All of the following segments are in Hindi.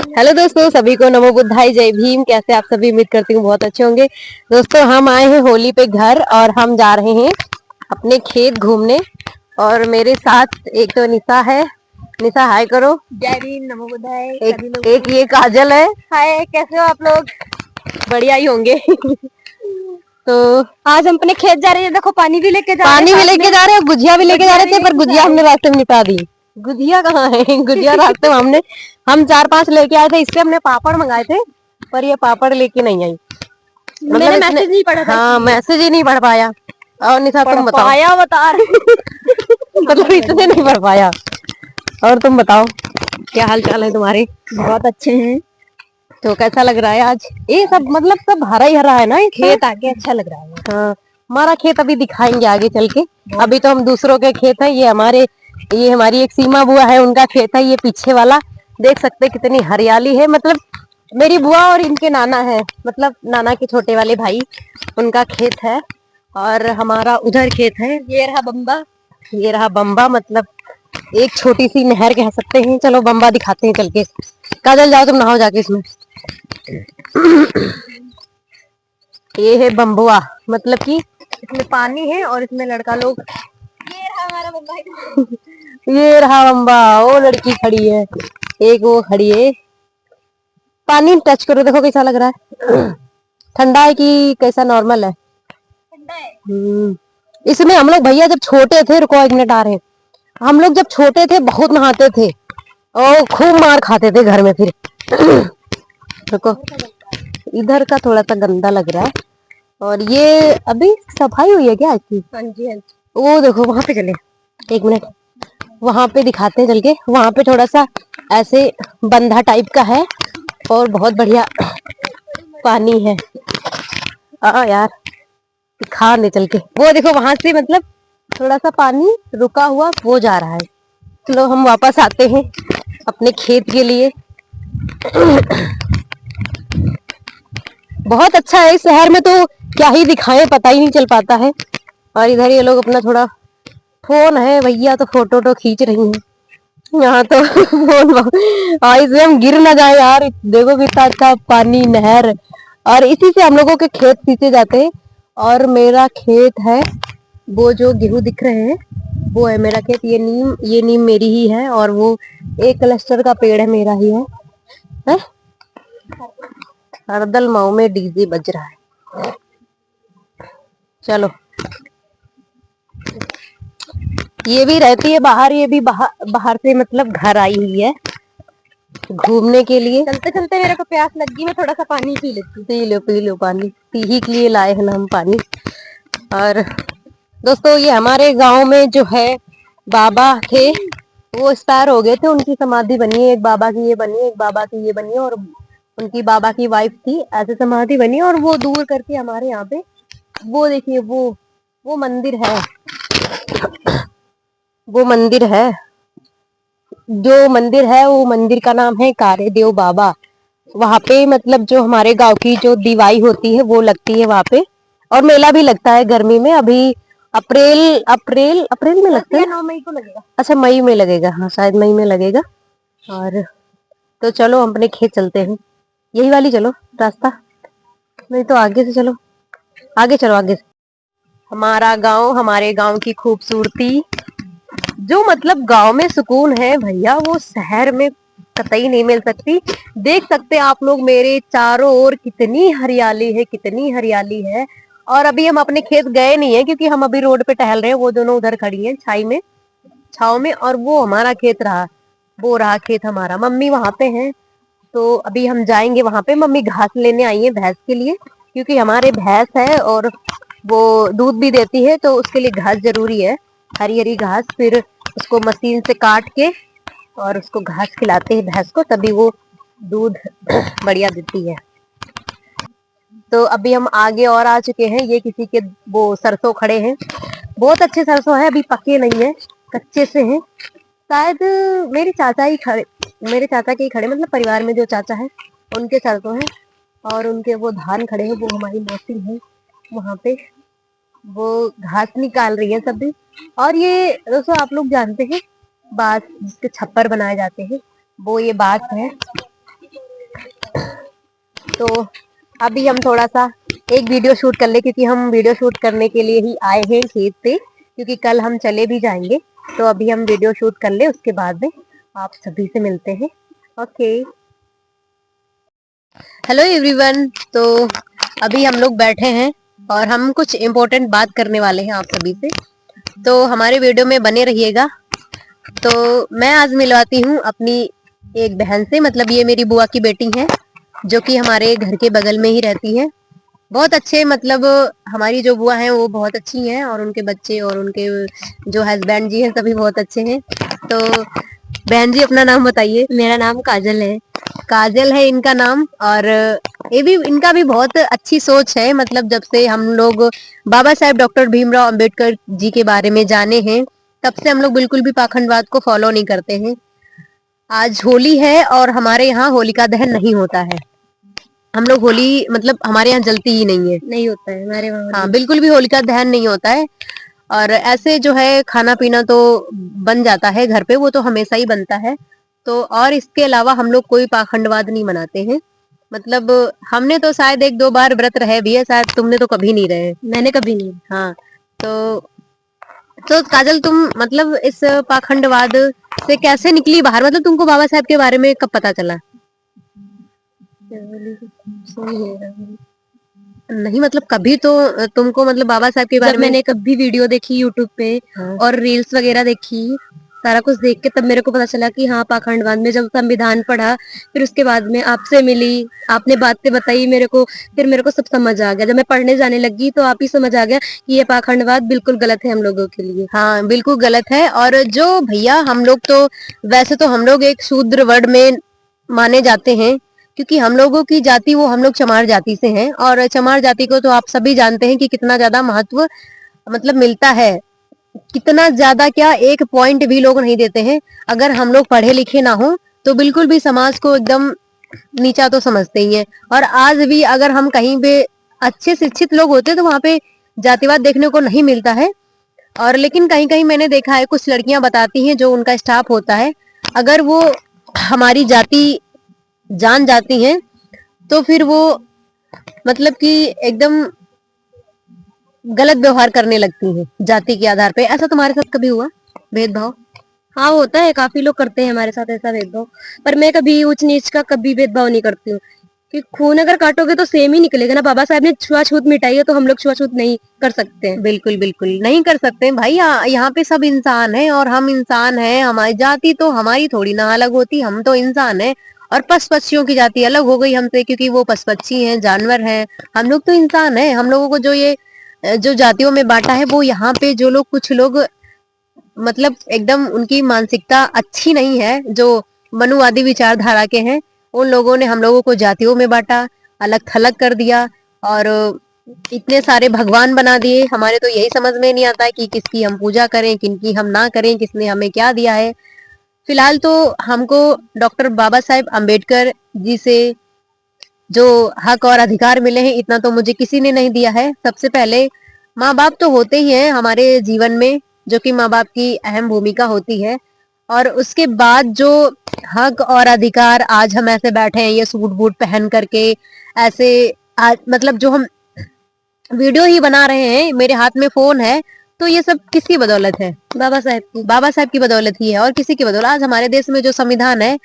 हेलो दोस्तों, सभी को नमो बुद्धाय, जय भीम। कैसे आप सभी? उम्मीद करती हूँ बहुत अच्छे होंगे। दोस्तों, हम आए हैं होली पे घर और हम जा रहे हैं अपने खेत घूमने। और मेरे साथ एक तो निशा है। निशा हाय करो। जय भीम, नमो बुद्धाय। एक ये काजल है। हाय, कैसे हो आप लोग? बढ़िया ही होंगे। तो आज हम अपने खेत जा रहे हैं। देखो, पानी भी लेके जा रहे हैं, पानी भी लेके जा रहे हैं, गुजिया भी लेके जा रहे थे, पर गुजिया हमने रास्ते में निपटा दी। गुजिया कहाँ है? गुजिया रास्ते में हम 4-5 लेके आए थे। इससे हमने पापड़ मंगाए थे, पर ये पापड़ लेके नहीं आई। मैंने मैसेज नहीं पढ़ा था। हाँ, मैसेज ही नहीं पढ़ पाया। और निशा तुम बताओ। पाया बता रहे। मतलब इसने नहीं पढ़ पाया। और तुम बताओ, क्या हाल चाल है तुम्हारे? बहुत अच्छे हैं। तो कैसा लग रहा है आज? ये सब मतलब सब हरा ही हरा है ना, खेत आके अच्छा लग रहा है। हाँ, हमारा खेत अभी दिखाएंगे आगे चल के। अभी तो हम दूसरों के खेत है। ये हमारी एक सीमा बुआ है, उनका खेत है। ये पीछे वाला देख सकते कितनी हरियाली है। मतलब मेरी बुआ और इनके नाना है, मतलब नाना के छोटे वाले भाई, उनका खेत है। और हमारा उधर खेत है। ये रहा बम्बा। ये रहा बम्बा, मतलब एक छोटी सी नहर कह सकते हैं। चलो बम्बा दिखाते हैं चल के। काजल जाओ, तुम नहाओ जाके इसमें। ये है बम्बुआ, मतलब कि इसमें पानी है और इसमें लड़का लोग। ये रहा हमारा बम्बा। ये रहा बम्बा। वो लड़की खड़ी है, एक वो खड़ी है। पानी टच करो, देखो कैसा लग रहा है। ठंडा है कि कैसा नॉर्मल है? ठंडा है। इसमें हम लोग भैया जब छोटे थे, रुको 1 मिनट आ रहे हैं। हम लोग जब छोटे थे बहुत नहाते थे और खूब मार खाते थे घर में। फिर रुको, इधर का थोड़ा सा गंदा लग रहा है। और ये अभी सफाई हुई है क्या इसकी? हाँ जी, हाँ जी। वो देखो वहां पे चले, 1 मिनट वहां पे दिखाते हैं चल के। वहां पे थोड़ा सा ऐसे बंधा टाइप का है और बहुत बढ़िया पानी है। यार दिखा नहीं चल के। वो देखो वहां से मतलब थोड़ा सा पानी रुका हुआ वो जा रहा है। चलो हम वापस आते हैं अपने खेत के लिए। बहुत अच्छा है। इस शहर में तो क्या ही दिखाएं, पता ही नहीं चल पाता है। और इधर ये लोग अपना थोड़ा फोन है भैया, तो फोटो तो खींच रही हैं यहाँ तो। फोन इसमें हम गिर ना जाए यार। देखो कितना अच्छा पानी, नहर। और इसी से हम लोगों के खेत सींचे जाते हैं। और मेरा खेत है वो जो गेहूं दिख रहे हैं, वो है मेरा खेत। ये नीम मेरी ही है। और वो एक क्लस्टर का पेड़ है, मेरा ही है? हरदल माऊ में डीजे बज रहा है। चलो, ये भी रहती है बाहर। ये भी बाहर से मतलब घर आई हुई है घूमने के लिए। चलते चलते मेरे को प्यास लगी, मैं थोड़ा सा पानी पी लेती हूँ। पी लो पानी। पी ही के लिए लाए हैं ना हम पानी। और दोस्तों, ये हमारे गांव में जो है बाबा थे, वो एक्सपायर हो गए थे। उनकी समाधि बनी है। एक बाबा की ये बनी है, एक बाबा की ये बनी है, और उनकी बाबा की वाइफ थी, ऐसे समाधि बनी है। और वो दूर करके हमारे यहाँ पे वो देखिए, वो मंदिर है। वो मंदिर है, जो मंदिर है वो मंदिर का नाम है कारे देव बाबा। वहां पे मतलब जो हमारे गांव की जो दिवाई होती है वो लगती है वहां पे। और मेला भी लगता है गर्मी में। अभी अप्रैल अप्रैल अप्रैल में लगता है। 9 मई को लगेगा। अच्छा, मई में लगेगा। हाँ, शायद मई में लगेगा। और तो चलो हम अपने खेत चलते हैं। यही वाली चलो रास्ता, नहीं तो आगे से चलो। आगे चलो, आगे से। हमारा गांव, हमारे गांव की खूबसूरती। जो मतलब गांव में सुकून है भैया, वो शहर में कतई नहीं मिल सकती। देख सकते हैं आप लोग मेरे चारों ओर कितनी हरियाली है, कितनी हरियाली है। और अभी हम अपने खेत गए नहीं है, क्योंकि हम अभी रोड पे टहल रहे हैं। वो दोनों उधर खड़ी हैं छाव में। और वो हमारा खेत रहा, वो रहा खेत हमारा। मम्मी वहां पे है, तो अभी हम जाएंगे वहां पे। मम्मी घास लेने आई है भैंस के लिए, क्योंकि हमारे भैंस है और वो दूध भी देती है, तो उसके लिए घास जरूरी है। हरी हरी घास। फिर उसको मशीन से काट के और उसको घास खिलाते हैं भैंस को, तभी वो दूध बढ़िया देती है। तो अभी हम आगे और आ चुके हैं। ये किसी के वो सरसों खड़े हैं। बहुत अच्छे सरसों है, अभी पके नहीं है, कच्चे से हैं। शायद मेरे चाचा के ही खड़े, मतलब परिवार में जो चाचा है उनके सरसों हैं। और उनके वो धान खड़े हैं, वो हमारी मौसी है वहां पे, वो घास निकाल रही है सभी। और ये दोस्तों, आप लोग जानते हैं बांस जिसके छप्पर बनाए जाते हैं, वो ये बांस है। तो अभी हम थोड़ा सा एक वीडियो शूट कर ले, क्योंकि हम वीडियो शूट करने के लिए ही आए हैं खेत पे, क्योंकि कल हम चले भी जाएंगे। तो अभी हम वीडियो शूट कर ले, उसके बाद में आप सभी से मिलते हैं। Okay, hello everyone. तो अभी हम लोग बैठे हैं और हम कुछ इम्पोर्टेंट बात करने वाले हैं आप सभी से, तो हमारे वीडियो में बने रहिएगा। तो मैं आज मिलवाती हूँ अपनी एक बहन से, मतलब ये मेरी बुआ की बेटी है, जो कि हमारे घर के बगल में ही रहती है। बहुत अच्छे, मतलब हमारी जो बुआ हैं वो बहुत अच्छी हैं, और उनके बच्चे और उनके जो हस्बैंड जी हैं सभी बहुत अच्छे हैं। तो बहन जी अपना नाम बताइए। मेरा नाम काजल है। काजल है इनका नाम, और ये भी, इनका भी बहुत अच्छी सोच है। मतलब जब से हम लोग बाबा साहेब डॉक्टर भीमराव अंबेडकर जी के बारे में जाने हैं, तब से हम लोग बिल्कुल भी पाखंडवाद को फॉलो नहीं करते हैं। आज होली है और हमारे यहाँ होलिका दहन नहीं होता है। हम लोग होली, मतलब हमारे यहाँ जलती ही नहीं है। नहीं होता है हमारे वहाँ। हाँ, बिल्कुल भी होलिका दहन नहीं होता है। और ऐसे जो है खाना पीना तो बन जाता है घर पे, वो तो हमेशा ही बनता है। तो और इसके अलावा हम लोग कोई पाखंडवाद नहीं मनाते हैं। मतलब हमने तो शायद एक दो बार व्रत रहे भी है, शायद तुमने तो कभी नहीं रहे। मैंने कभी नहीं। हाँ, तो काजल तुम मतलब इस पाखंडवाद से कैसे निकली बाहर? मतलब तुमको बाबा साहब के बारे में कब पता चला? नहीं, मतलब कभी तो तुमको मतलब बाबा साहब के बारे जब में। मैंने कभी वीडियो देखी यूट्यूब पे हाँ। और रील्स वगैरह देखी, सारा कुछ देख के तब मेरे को पता चला कि हाँ पाखंडवाद में, जब संविधान पढ़ा, फिर उसके बाद में आपसे मिली, आपने बातें बताई मेरे को, फिर मेरे को सब समझ आ गया। जब मैं पढ़ने जाने लगी तो आप ही समझ आ गया कि ये पाखंडवाद बिल्कुल गलत है हम लोगों के लिए। हाँ, बिल्कुल गलत है। और जो भैया हम लोग तो, वैसे तो हम लोग एक शूद्र वर्ड में माने जाते हैं, क्योंकि हम लोगों की जाति, वो हम लोग चमार जाति से हैं, और चमार जाति को तो आप सभी जानते हैं कि कितना ज्यादा महत्व मतलब मिलता है। कितना ज्यादा, क्या एक पॉइंट भी लोग नहीं देते हैं। अगर हम लोग पढ़े लिखे ना हो तो बिल्कुल भी समाज को एकदम नीचा तो समझते ही हैं। और आज भी अगर हम कहीं पे अच्छे शिक्षित लोग होते तो वहां पे जातिवाद देखने को नहीं मिलता है। और लेकिन कहीं कहीं मैंने देखा है, कुछ लड़कियां बताती हैं जो उनका स्टाफ होता है, अगर वो हमारी जाति जान जाती हैं तो फिर वो मतलब कि एकदम गलत व्यवहार करने लगती हैं जाति के आधार पे। ऐसा तुम्हारे साथ कभी हुआ भेदभाव? हाँ होता है, काफी लोग करते हैं हमारे साथ ऐसा भेदभाव, पर मैं कभी ऊंच नीच का कभी भेदभाव नहीं करती हूँ कि खून अगर काटोगे तो सेम ही निकलेगा ना। बाबा साहब ने छुआछूत मिटाई है तो हम लोग छुआछूत नहीं कर सकते हैं। बिल्कुल बिल्कुल नहीं कर सकते भाई। यहाँ पे सब इंसान हैं और हम इंसान हैं। हमारी जाति तो हमारी थोड़ी ना अलग होती, हम तो इंसान हैं। और पशु पक्षियों की जाति अलग हो गई हमसे, क्योंकि वो पशु पक्षी हैं, जानवर हैं। हम लोग तो इंसान हैं। हम लोगों को जो ये जो जातियों में बांटा है, वो यहाँ पे जो लोग, कुछ लोग मतलब एकदम उनकी मानसिकता अच्छी नहीं है, जो मनुवादी विचारधारा के हैं, उन लोगों ने हम लोगों को जातियों में बांटा, अलग थलग कर दिया, और इतने सारे भगवान बना दिए। हमारे तो यही समझ में नहीं आता है कि किसकी हम पूजा करें, किनकी हम ना करें, किसने हमें क्या दिया है। फिलहाल तो हमको डॉक्टर बाबा साहेब अंबेडकर जी से जो हक और अधिकार मिले हैं, इतना तो मुझे किसी ने नहीं दिया है। सबसे पहले माँ बाप तो होते ही हैं हमारे जीवन में, जो कि माँ बाप की अहम भूमिका होती है। और उसके बाद जो हक और अधिकार, आज हम ऐसे बैठे हैं ये सूट बूट पहन करके, ऐसे आज मतलब जो हम वीडियो ही बना रहे हैं, मेरे हाथ में फोन है, तो ये सब किसकी बदौलत है? बाबा साहब की। बाबा साहब की बदौलत ही है, और किसी की बदौलत। आज हमारे देश में जो संविधान है,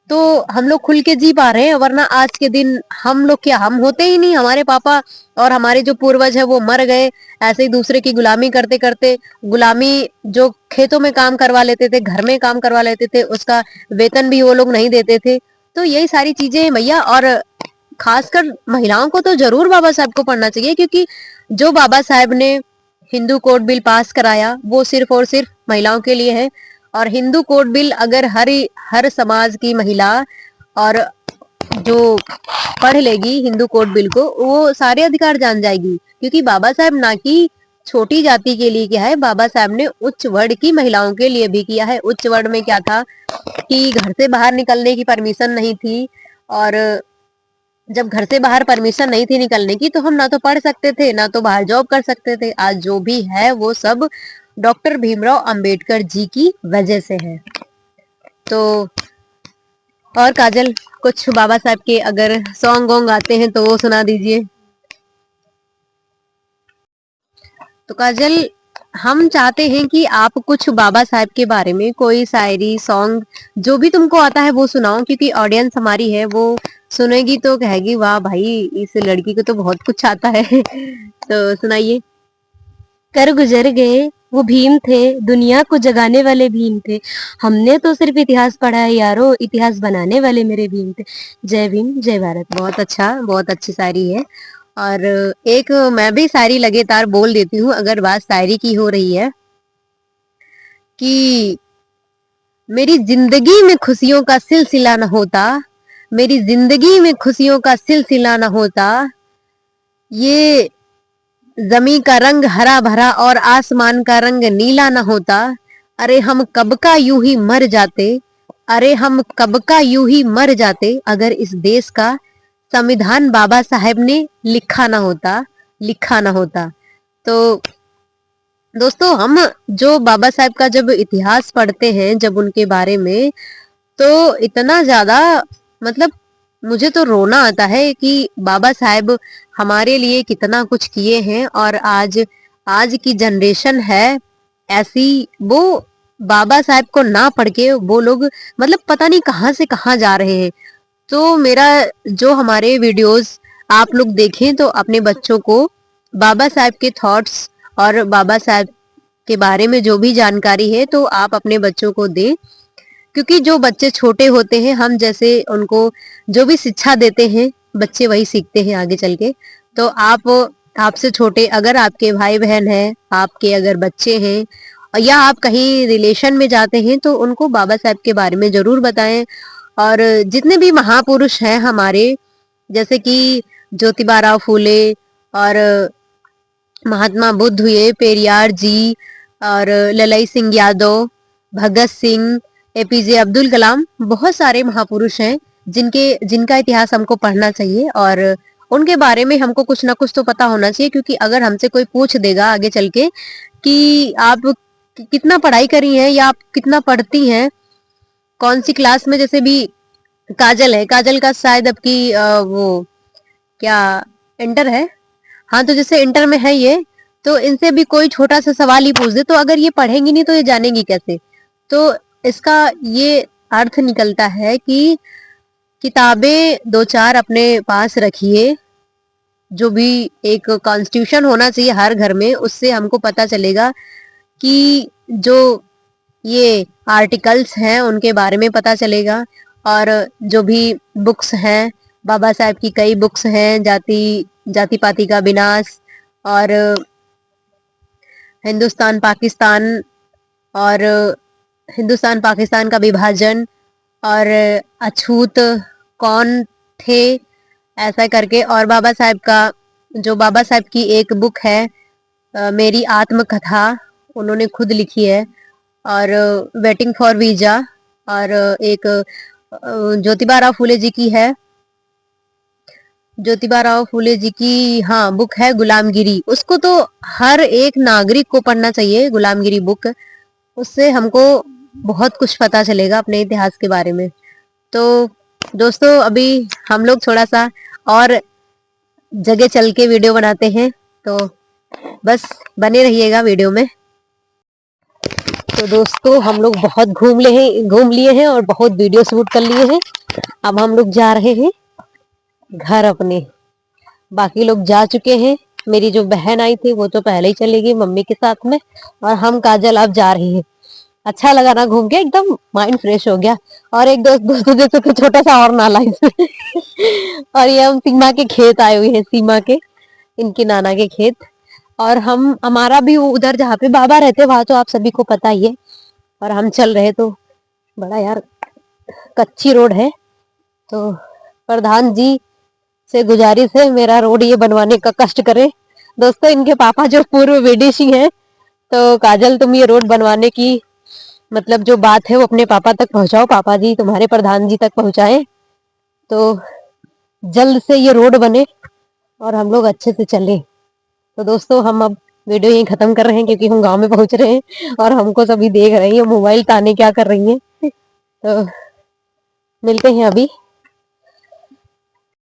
तो हम लोग खुल के जी पा रहे हैं, वरना आज के दिन हम लोग क्या, हम होते ही नहीं। हमारे पापा और हमारे जो पूर्वज है वो मर गए ऐसे ही दूसरे की गुलामी करते करते। गुलामी, जो खेतों में काम करवा लेते थे, घर में काम करवा लेते थे, उसका वेतन भी वो लोग नहीं देते थे। तो यही सारी चीजें हैं भैया। और खासकर महिलाओं को तो जरूर बाबा साहब को पढ़ना चाहिए, क्योंकि जो बाबा साहब ने हिंदू कोड बिल पास कराया, वो सिर्फ और सिर्फ महिलाओं के लिए है। और हिंदू कोड बिल अगर हर समाज की महिला और जो पढ़ लेगी हिंदू कोड बिल को, वो सारे अधिकार जान जाएगी। क्योंकि बाबा साहब ना कि छोटी जाति के लिए किया है, बाबा साहब ने उच्च वर्ग की महिलाओं के लिए भी किया है। उच्च वर्ग में क्या था कि घर से बाहर निकलने की परमिशन नहीं थी, और जब घर से बाहर परमिशन नहीं थी निकलने की, तो हम ना तो पढ़ सकते थे, ना तो बाहर जॉब कर सकते थे। आज जो भी है वो सब डॉक्टर भीमराव अंबेडकर जी की वजह से है। तो और काजल, कुछ बाबा साहब के अगर सॉन्ग वोंग आते हैं तो वो सुना दीजिए। तो काजल, हम चाहते हैं कि आप कुछ बाबा साहब के बारे में कोई शायरी सॉन्ग जो भी तुमको आता है वो सुनाओ, क्योंकि ऑडियंस हमारी है वो सुनेगी तो कहेगी वाह भाई, इस लड़की को तो बहुत कुछ आता है। तो सुनाइए। कर गुजर गए वो भीम थे, दुनिया को जगाने वाले भीम थे। हमने तो सिर्फ इतिहास पढ़ा है यारो, इतिहास बनाने वाले मेरे भीम थे। जय भीम जय भारत। बहुत अच्छा, बहुत अच्छी शायरी है। और एक मैं भी शायरी लगातार बोल देती हूँ अगर बात शायरी की हो रही है, कि मेरी जिंदगी में खुशियों का सिलसिला न होता, मेरी जिंदगी में खुशियों का सिलसिला न होता, ये जमी का रंग हरा भरा और आसमान का रंग नीला न होता, अरे हम कब का यूं ही मर जाते, अरे हम कब का यूं ही मर जाते, अगर इस देश का संविधान बाबा साहेब ने लिखा ना होता, लिखा ना होता। तो दोस्तों, हम जो बाबा साहेब का जब इतिहास पढ़ते हैं, जब उनके बारे में, तो इतना ज्यादा मतलब मुझे तो रोना आता है कि बाबा साहेब हमारे लिए कितना कुछ किए हैं, और आज आज की जनरेशन है ऐसी, वो बाबा साहेब को ना पढ़ के वो लोग मतलब पता नहीं कहाँ से कहाँ जा रहे हैं। तो मेरा जो हमारे वीडियोस आप लोग देखें तो अपने बच्चों को बाबा साहेब के थॉट्स और बाबा साहेब के बारे में जो भी जानकारी है तो आप अपने बच्चों को दें, क्योंकि जो बच्चे छोटे होते हैं हम जैसे उनको जो भी शिक्षा देते हैं बच्चे वही सीखते हैं आगे चल के। तो आप आपसे छोटे अगर आपके भाई बहन हैं, आपके अगर बच्चे हैं, या आप कहीं रिलेशन में जाते हैं तो उनको बाबा साहब के बारे में जरूर बताएं। और जितने भी महापुरुष हैं हमारे, जैसे कि ज्योतिबा राव फूले और महात्मा बुद्ध हुए, पेरियार जी और ललाई सिंह यादव, भगत सिंह, एपीजे अब्दुल कलाम, बहुत सारे महापुरुष हैं जिनका इतिहास हमको पढ़ना चाहिए और उनके बारे में हमको कुछ ना कुछ तो पता होना चाहिए। क्योंकि अगर हमसे कोई पूछ देगा आगे चल के कि आप कितना पढ़ाई करी हैं या आप कितना पढ़ती हैं, कौन सी क्लास में, जैसे भी काजल है, काजल का शायद अब की वो क्या इंटर है, हाँ तो जैसे इंटर में है ये, तो इनसे भी कोई छोटा सा सवाल ही पूछ दे तो अगर ये पढ़ेंगी नहीं तो ये जानेंगी कैसे। तो इसका ये अर्थ निकलता है कि किताबें दो चार अपने पास रखिए, जो भी एक कॉन्स्टिट्यूशन होना चाहिए हर घर में, उससे हमको पता चलेगा कि जो ये आर्टिकल्स हैं उनके बारे में पता चलेगा। और जो भी बुक्स हैं, बाबा साहब की कई बुक्स हैं, जाति पाति का विनाश और हिंदुस्तान पाकिस्तान और हिंदुस्तान पाकिस्तान का विभाजन और अछूत कौन थे, ऐसा करके। और बाबा साहब का जो बाबा साहब की एक बुक है मेरी आत्मकथा, उन्होंने खुद लिखी है, और वेटिंग फॉर वीजा, और एक ज्योतिबा राव फूले जी की है, ज्योतिबा राव फूले जी की हाँ बुक है गुलामगिरी। उसको तो हर एक नागरिक को पढ़ना चाहिए, गुलामगिरी बुक। उससे हमको बहुत कुछ पता चलेगा अपने इतिहास के बारे में। तो दोस्तों, अभी हम लोग थोड़ा सा और जगह चल के वीडियो बनाते हैं, तो बस बने रहिएगा वीडियो में। तो दोस्तों, हम लोग बहुत घूम लिए हैं और बहुत वीडियो शूट कर लिए हैं। अब हम लोग जा रहे हैं घर अपने। बाकी लोग जा चुके हैं, मेरी जो बहन आई थी वो तो पहले ही चली गई मम्मी के साथ में, और हम काजल अब जा रहे हैं। अच्छा लगा ना घूम के, एकदम माइंड फ्रेश हो गया। और एक दोस्तों जैसे तो छोटा सा और नाला इसमें। और ये हम सीमा के खेत आए हुए हैं, सीमा के, इनकी नाना के खेत। और हम हमारा भी उधर जहाँ पे बाबा रहते वहां तो आप सभी को पता ही है। और हम चल रहे तो बड़ा यार कच्ची रोड है, तो प्रधान जी से गुजारिश है मेरा रोड ये बनवाने का कष्ट करे। दोस्तों, इनके पापा जो पूर्व विदेशी हैं, तो काजल तुम ये रोड बनवाने की मतलब जो बात है वो अपने पापा तक पहुंचाओ, पापा जी तुम्हारे प्रधान जी तक पहुंचाए, तो जल्द से ये रोड बने और हम लोग अच्छे से चलें। तो दोस्तों, हम अब वीडियो यहीं खत्म कर रहे हैं क्योंकि हम गांव में पहुंच रहे हैं और हमको सभी देख रहे हैं मोबाइल ताने क्या कर रही हैं। तो मिलते हैं अभी